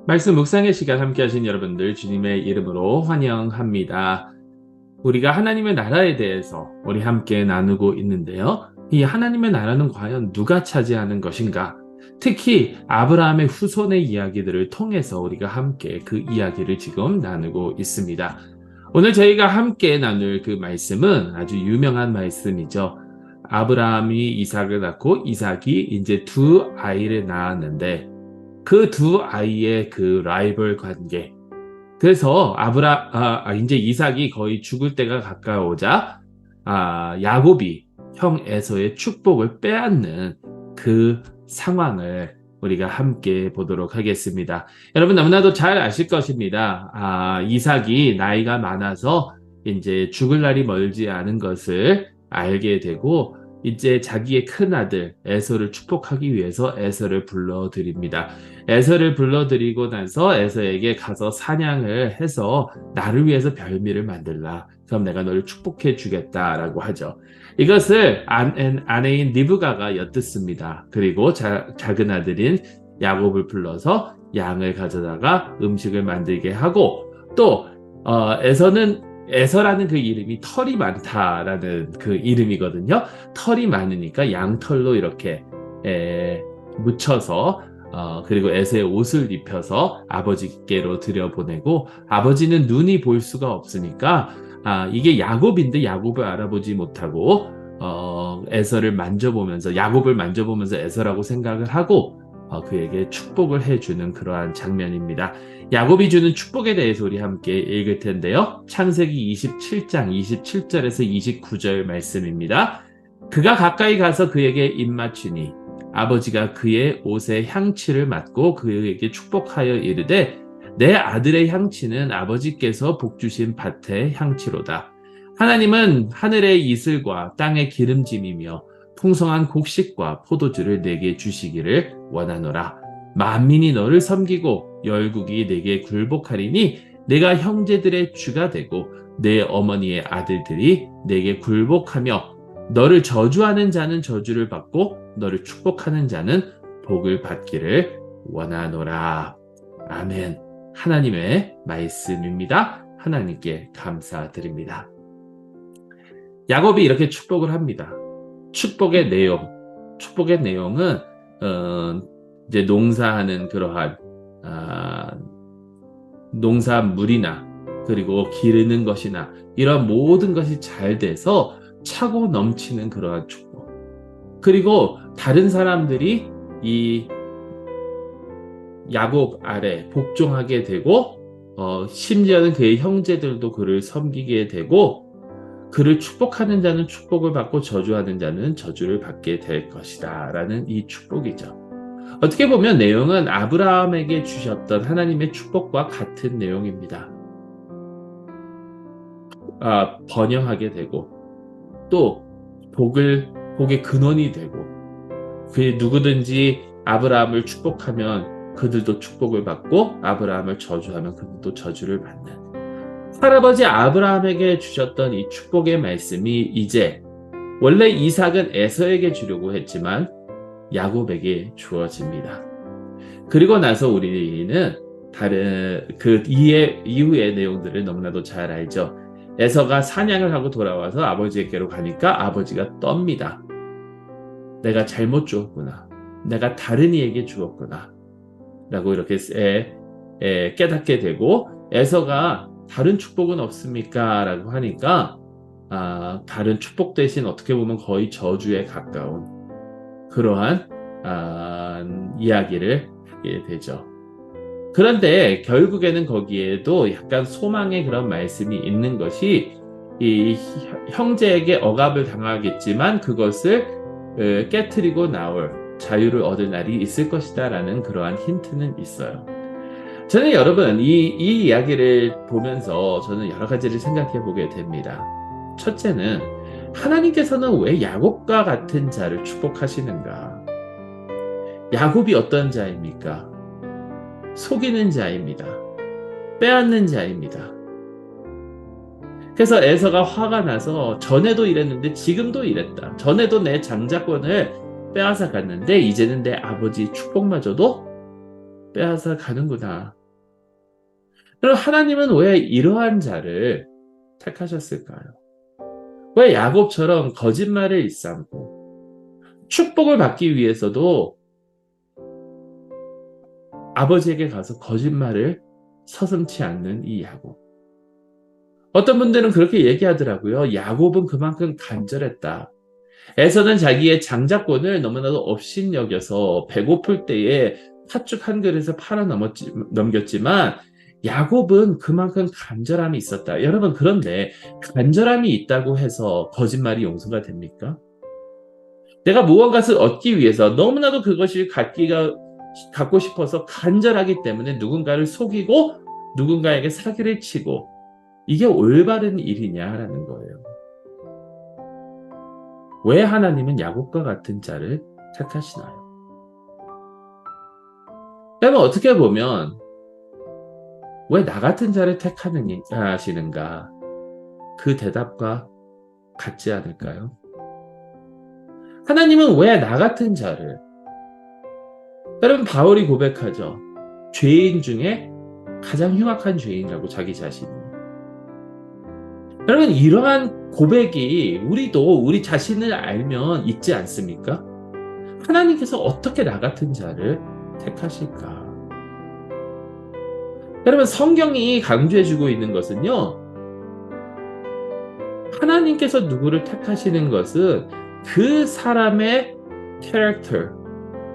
말씀 묵상의 시간 함께 하신 여러분들 주님의 이름으로 환영합니다. 우리가 하나님의 나라에 대해서 우리 함께 나누고 있는데요. 이 하나님의 나라는 과연 누가 차지하는 것인가? 특히 아브라함의 후손의 이야기들을 통해서 우리가 함께 그 이야기를 지금 나누고 있습니다. 오늘 저희가 함께 나눌 그 말씀은 아주 유명한 말씀이죠. 아브라함이 이삭을 낳고 이삭이 이제 두 아이를 낳았는데 그 두 아이의 그 라이벌 관계. 그래서 이제 이삭이 거의 죽을 때가 가까워오자, 야곱이 형 에서의 축복을 빼앗는 그 상황을 우리가 함께 보도록 하겠습니다. 여러분 너무나도 잘 아실 것입니다. 이삭이 나이가 많아서 이제 죽을 날이 멀지 않은 것을 알게 되고, 이제 자기의 큰 아들 에서를 축복하기 위해서 에서를 불러드립니다. 에서를 불러드리고 나서 에서에게 가서 사냥을 해서 나를 위해서 별미를 만들라. 그럼 내가 너를 축복해 주겠다라고 하죠. 이것을 아내인 리브가가 엿듣습니다. 그리고 작은 아들인 야곱을 불러서 양을 가져다가 음식을 만들게 하고, 또 에서라는 그 이름이 털이 많다라는 그 이름이거든요. 털이 많으니까 양털로 이렇게 묻혀서 그리고 에서의 옷을 입혀서 아버지께로 들여보내고, 아버지는 눈이 볼 수가 없으니까 이게 야곱인데 야곱을 알아보지 못하고 에서를 만져보면서 야곱을 만져보면서 에서라고 생각을 하고 그에게 축복을 해주는 그러한 장면입니다. 야곱이 주는 축복에 대해서 우리 함께 읽을 텐데요. 창세기 27장 27절에서 29절 말씀입니다. 그가 가까이 가서 그에게 입맞추니 아버지가 그의 옷에 향취를 맡고 그에게 축복하여 이르되, 내 아들의 향취는 아버지께서 복주신 밭의 향취로다. 하나님은 하늘의 이슬과 땅의 기름짐이며 풍성한 곡식과 포도주를 내게 주시기를 원하노라. 만민이 너를 섬기고 열국이 내게 굴복하리니 내가 형제들의 주가 되고 내 어머니의 아들들이 내게 굴복하며, 너를 저주하는 자는 저주를 받고 너를 축복하는 자는 복을 받기를 원하노라. 아멘. 하나님의 말씀입니다. 하나님께 감사드립니다. 야곱이 이렇게 축복을 합니다. 축복의 내용은 이제 농사하는 그러한 농사물이나 그리고 기르는 것이나 이런 모든 것이 잘 돼서 차고 넘치는 그러한 축복. 그리고 다른 사람들이 이 야곱 아래 복종하게 되고, 심지어는 그의 형제들도 그를 섬기게 되고, 그를 축복하는 자는 축복을 받고 저주하는 자는 저주를 받게 될 것이다 라는 이 축복이죠. 어떻게 보면 내용은 아브라함에게 주셨던 하나님의 축복과 같은 내용입니다. 번영하게 되고, 또 복의 근원이 되고, 그 누구든지 아브라함을 축복하면 그들도 축복을 받고, 아브라함을 저주하면 그들도 저주를 받는, 할아버지 아브라함에게 주셨던 이 축복의 말씀이 이제 원래 이삭은 에서에게 주려고 했지만 야곱에게 주어집니다. 그리고 나서 우리는 다른 그 이후의 내용들을 너무나도 잘 알죠. 에서가 사냥을 하고 돌아와서 아버지에게로 가니까 아버지가 떱니다. 내가 잘못 주었구나. 내가 다른 이에게 주었구나. 라고 이렇게 깨닫게 되고, 에서가 다른 축복은 없습니까? 라고 하니까 다른 축복 대신 어떻게 보면 거의 저주에 가까운 그러한 이야기를 하게 되죠. 그런데 결국에는 거기에도 약간 소망의 그런 말씀이 있는 것이, 이 형제에게 억압을 당하겠지만 그것을 깨트리고 나올 자유를 얻을 날이 있을 것이다 라는 그러한 힌트는 있어요. 저는 여러분 이 이야기를 보면서 저는 여러 가지를 생각해 보게 됩니다. 첫째는, 하나님께서는 왜 야곱과 같은 자를 축복하시는가? 야곱이 어떤 자입니까? 속이는 자입니다. 빼앗는 자입니다. 그래서 에서가 화가 나서 전에도 이랬는데 지금도 이랬다. 전에도 내 장자권을 빼앗아 갔는데 이제는 내 아버지 축복마저도 빼앗아 가는구나. 그럼 하나님은 왜 이러한 자를 택하셨을까요? 왜 야곱처럼 거짓말을 일삼고 축복을 받기 위해서도 아버지에게 가서 거짓말을 서슴지 않는 이 야곱. 어떤 분들은 그렇게 얘기하더라고요. 야곱은 그만큼 간절했다. 에서는 자기의 장자권을 너무나도 업신여겨서 배고플 때에 팥죽 한 그릇을 넘겼지만 야곱은 그만큼 간절함이 있었다. 여러분, 그런데 간절함이 있다고 해서 거짓말이 용서가 됩니까? 내가 무언가를 얻기 위해서 너무나도 그것이 갖고 싶어서 간절하기 때문에 누군가를 속이고 누군가에게 사기를 치고 이게 올바른 일이냐라는 거예요. 왜 하나님은 야곱과 같은 자를 택하시나요? 그러면 어떻게 보면 왜 나 같은 자를 택하시는가? 그 대답과 같지 않을까요? 하나님은 왜 나 같은 자를? 여러분, 바울이 고백하죠. 죄인 중에 가장 흉악한 죄인이라고 자기 자신이. 여러분, 이러한 고백이 우리도 우리 자신을 알면 있지 않습니까? 하나님께서 어떻게 나 같은 자를 택하실까? 여러분, 성경이 강조해주고 있는 것은요, 하나님께서 누구를 택하시는 것은 그 사람의 캐릭터,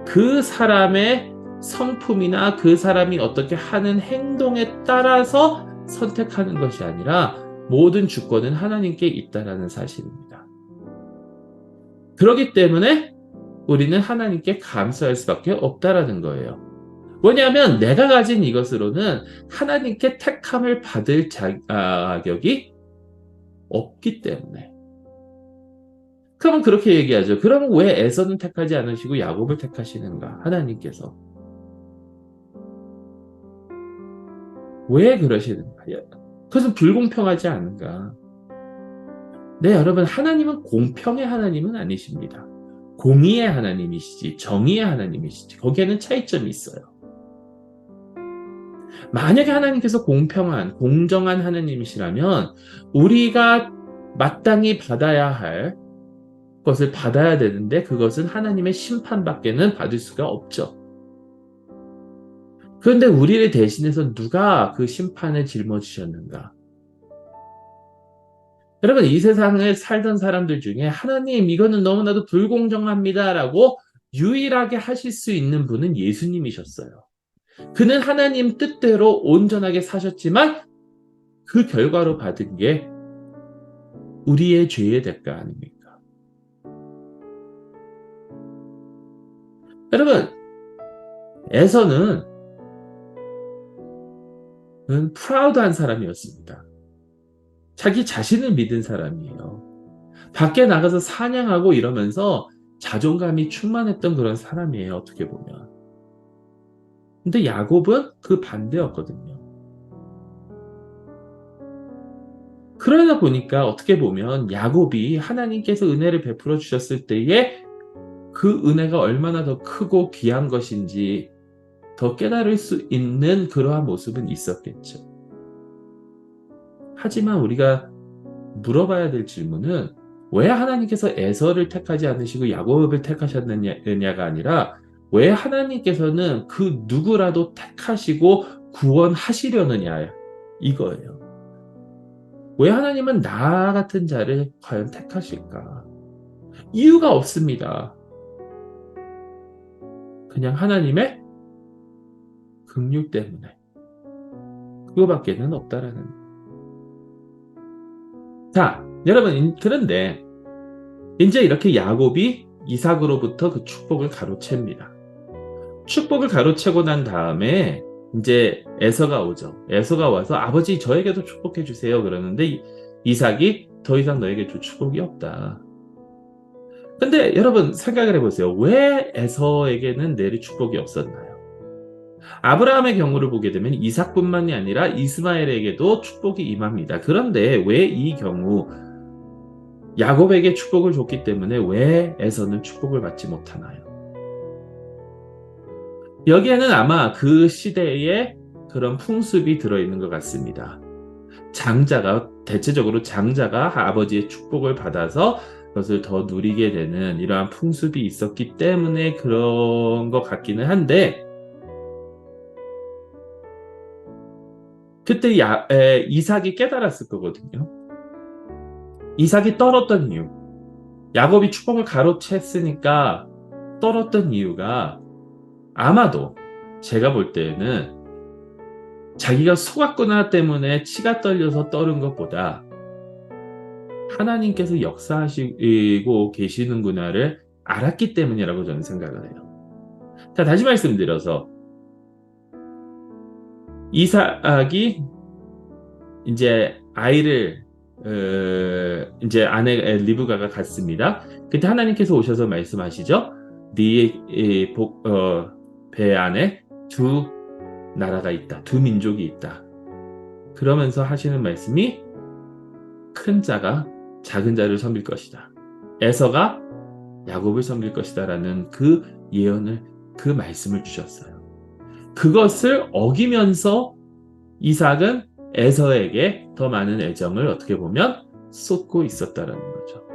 그 사람의 성품이나 그 사람이 어떻게 하는 행동에 따라서 선택하는 것이 아니라 모든 주권은 하나님께 있다라는 사실입니다. 그렇기 때문에 우리는 하나님께 감사할 수밖에 없다라는 거예요. 왜냐하면 내가 가진 이것으로는 하나님께 택함을 받을 자격이 없기 때문에. 그러면 그렇게 얘기하죠. 그러면 왜 에서는 택하지 않으시고 야곱을 택하시는가? 하나님께서. 왜 그러시는가? 그것은 불공평하지 않은가? 네, 여러분, 하나님은 공평의 하나님은 아니십니다. 공의의 하나님이시지, 정의의 하나님이시지, 거기에는 차이점이 있어요. 만약에 하나님께서 공평한, 공정한 하나님이시라면 우리가 마땅히 받아야 할 것을 받아야 되는데 그것은 하나님의 심판밖에는 받을 수가 없죠. 그런데 우리를 대신해서 누가 그 심판을 짊어지셨는가? 여러분, 이 세상을 살던 사람들 중에 하나님, 이거는 너무나도 불공정합니다라고 유일하게 하실 수 있는 분은 예수님이셨어요. 그는 하나님 뜻대로 온전하게 사셨지만 그 결과로 받은 게 우리의 죄의 대가 아닙니까? 여러분, 에서는 프라우드한 사람이었습니다. 자기 자신을 믿은 사람이에요. 밖에 나가서 사냥하고 이러면서 자존감이 충만했던 그런 사람이에요. 어떻게 보면. 근데 야곱은 그 반대였거든요. 그러다 보니까 어떻게 보면 야곱이 하나님께서 은혜를 베풀어 주셨을 때에 그 은혜가 얼마나 더 크고 귀한 것인지 더 깨달을 수 있는 그러한 모습은 있었겠죠. 하지만 우리가 물어봐야 될 질문은 왜 하나님께서 에서를 택하지 않으시고 야곱을 택하셨느냐가 아니라 왜 하나님께서는 그 누구라도 택하시고 구원하시려느냐 이거예요. 왜 하나님은 나 같은 자를 과연 택하실까? 이유가 없습니다. 그냥 하나님의 긍휼 때문에. 그거밖에는 없다라는. 자, 여러분, 그런데 이제 이렇게 야곱이 이삭으로부터 그 축복을 가로챕니다. 축복을 가로채고 난 다음에 이제 에서가 오죠. 에서가 와서 아버지 저에게도 축복해 주세요. 그러는데 이삭이 더 이상 너에게 줄 축복이 없다. 근데 여러분 생각을 해보세요. 왜 에서에게는 내릴 축복이 없었나요? 아브라함의 경우를 보게 되면 이삭뿐만이 아니라 이스마엘에게도 축복이 임합니다. 그런데 왜 이 경우 야곱에게 축복을 줬기 때문에 왜 에서는 축복을 받지 못하나요? 여기에는 아마 그 시대의 그런 풍습이 들어있는 것 같습니다. 대체적으로 장자가 아버지의 축복을 받아서 그것을 더 누리게 되는 이러한 풍습이 있었기 때문에 그런 것 같기는 한데, 그때 이삭이 깨달았을 거거든요. 이삭이 떨었던 이유, 야곱이 축복을 가로챘으니까 떨었던 이유가 아마도 제가 볼 때에는 자기가 속았구나 때문에 치가 떨려서 떨은 것보다 하나님께서 역사하시고 계시는구나를 알았기 때문이라고 저는 생각을 해요. 자, 다시 말씀드려서 이삭이 이제 아이를 이제 아내 리브가가 갖습니다. 그때 하나님께서 오셔서 말씀하시죠. 네 배 안에 두 나라가 있다. 두 민족이 있다. 그러면서 하시는 말씀이 큰 자가 작은 자를 섬길 것이다. 에서가 야곱을 섬길 것이다 라는 그 예언을, 그 말씀을 주셨어요. 그것을 어기면서 이삭은 에서에게 더 많은 애정을 어떻게 보면 쏟고 있었다라는 거죠.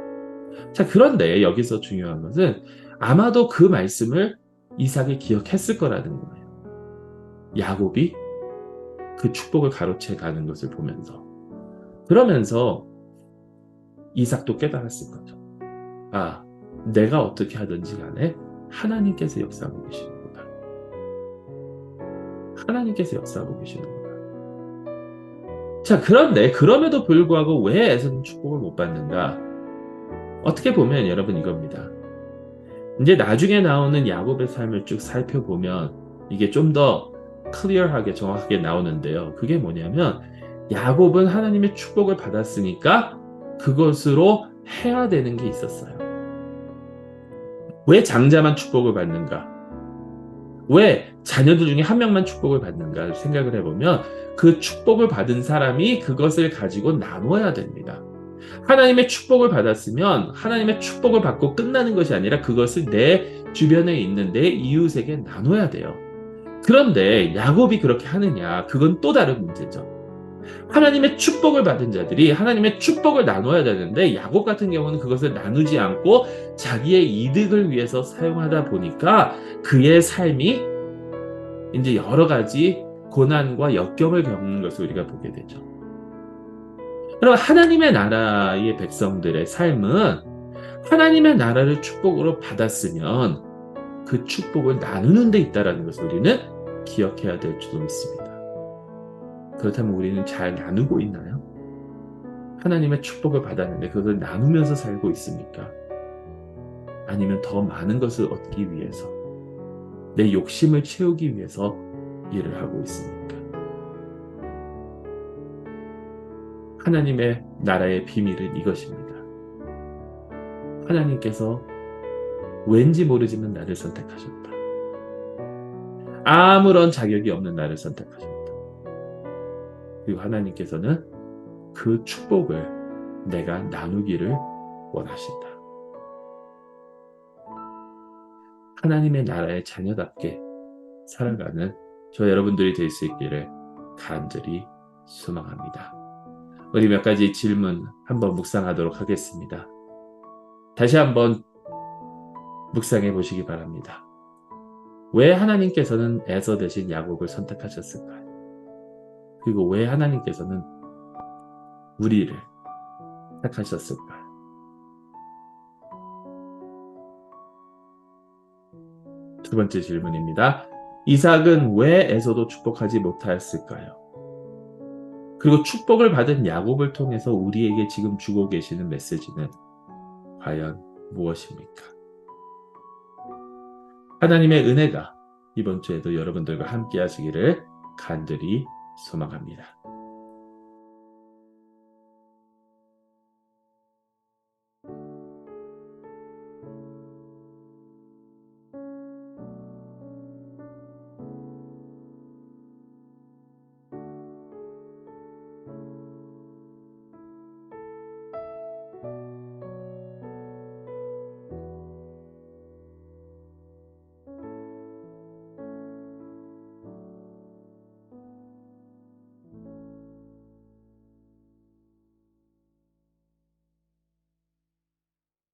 자, 그런데 여기서 중요한 것은 아마도 그 말씀을 이삭이 기억했을 거라는 거예요. 야곱이 그 축복을 가로채 가는 것을 보면서. 그러면서 이삭도 깨달았을 거죠. 아, 내가 어떻게 하든지 간에 하나님께서 역사하고 계시는구나. 하나님께서 역사하고 계시는구나. 자, 그런데 그럼에도 불구하고 왜 에서는 축복을 못 받는가? 어떻게 보면 여러분 이겁니다. 이제 나중에 나오는 야곱의 삶을 쭉 살펴보면 이게 좀 더 클리어하게 정확하게 나오는데요. 그게 뭐냐면 야곱은 하나님의 축복을 받았으니까 그것으로 해야 되는 게 있었어요. 왜 장자만 축복을 받는가? 왜 자녀들 중에 한 명만 축복을 받는가 생각을 해보면 그 축복을 받은 사람이 그것을 가지고 나눠야 됩니다. 하나님의 축복을 받았으면 하나님의 축복을 받고 끝나는 것이 아니라 그것을 내 주변에 있는 내 이웃에게 나눠야 돼요. 그런데 야곱이 그렇게 하느냐? 그건 또 다른 문제죠. 하나님의 축복을 받은 자들이 하나님의 축복을 나눠야 되는데 야곱 같은 경우는 그것을 나누지 않고 자기의 이득을 위해서 사용하다 보니까 그의 삶이 이제 여러 가지 고난과 역경을 겪는 것을 우리가 보게 되죠. 그럼 하나님의 나라의 백성들의 삶은 하나님의 나라를 축복으로 받았으면 그 축복을 나누는 데 있다는 것을 우리는 기억해야 될 줄도 믿습니다. 그렇다면 우리는 잘 나누고 있나요? 하나님의 축복을 받았는데 그것을 나누면서 살고 있습니까? 아니면 더 많은 것을 얻기 위해서 내 욕심을 채우기 위해서 일을 하고 있습니까? 하나님의 나라의 비밀은 이것입니다. 하나님께서 왠지 모르지만 나를 선택하셨다. 아무런 자격이 없는 나를 선택하셨다. 그리고 하나님께서는 그 축복을 내가 나누기를 원하신다. 하나님의 나라의 자녀답게 살아가는 저 여러분들이 될 수 있기를 간절히 소망합니다. 우리 몇 가지 질문 한번 묵상하도록 하겠습니다. 다시 한번 묵상해 보시기 바랍니다. 왜 하나님께서는 에서 대신 야곱을 선택하셨을까요? 그리고 왜 하나님께서는 우리를 택하셨을까요? 두 번째 질문입니다. 이삭은 왜 에서도 축복하지 못하였을까요? 그리고 축복을 받은 야곱을 통해서 우리에게 지금 주고 계시는 메시지는 과연 무엇입니까? 하나님의 은혜가 이번 주에도 여러분들과 함께 하시기를 간절히 소망합니다.